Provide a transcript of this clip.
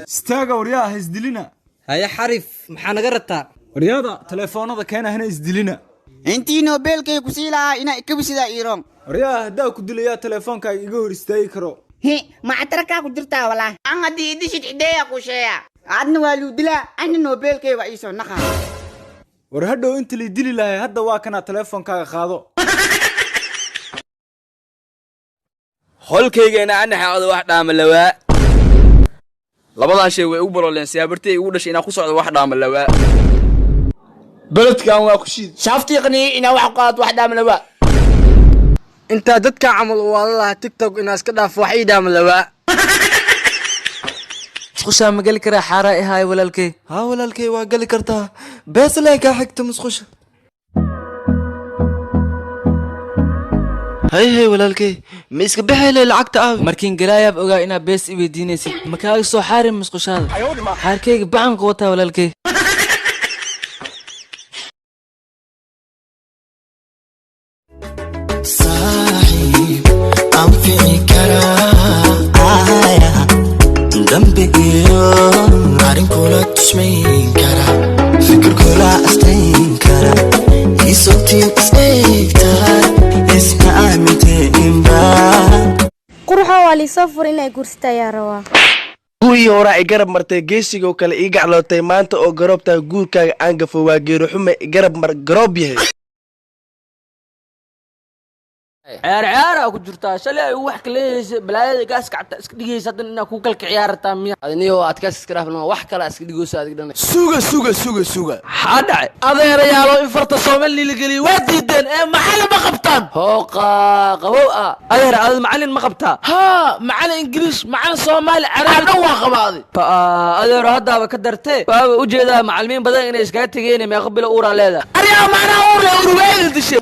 استاغا وريا هيسدلنا هيا حرف محانا قرطا ورياضة تليفونada keena hana isdilina intii Nobelkay ku sii lahaa ina ikabisida Iran وريا hadaa ku dilaya telefonkaaga iga hor istaagi karo ma atarka ku jirtaa walaa aan hadii idishid cideeya ku sheeya adna waa lu dilaa anna Nobelkay waa iso naqa war hadhow inta la dili lahay hadda waa kana telefonkaaga qaado holkaygeena aan xaaqado wax dhaama lawaa labadan shay way u bololeen siyaabartay ugu dhashay ina ku socdo wax dhaama lawaa baladkan waa ku shiid shafti qani ina wax qaad wax dhaama lawaa inta dadka camal walaalaha TikTok ina iska dhaaf wax ii dhaama lawaa musqusha ma gali karaa xaara ihay walaalkay ha walaalkay waa gali kartaa bees leen ka xigta musqusha هاي ولالكي ميسك بحيلة لعقت أوي مركين قلايب أوغا إنا بيس إبي دينيسي مكاك سو حارم مسقوش هذا حاركيك بعن قوتها ولالكي صاحب عم فيني كرا دمبي يوم عارين كولا تشمين كرا فكر كولا أستين كرا يسوتي وكسيكتار qurxo wali safar inay gursta yaarawa kuwii hore ay garab martay geesiga oo kale ii gaclootay maanta oo garobta guurkaaga aan gafo waa geero xume garab mar garoob yahay ciyaar ku jirtaa shalay ay wax kale balaayada gaas kacta iska dhigaysa inna ku kalka ciyaarta miya adniyo adkaas iska raafno wax kale iska dhigayso adig dhanay suga hadhay adeerayaalo in farta Soomaali la galiyo waa diideen ee maxal ma qabtaan hooqa qabow adeer aad macallin ma qabtaa ha macallin Ingiriis macallin Soomaali Carabi dhan waa qabaaday adeer hadaba ka dartay baaba u jeedaa macallimiin badan inay iska tageen meeqa bilo uura leedahay ariya macna uur la urweeyay dishay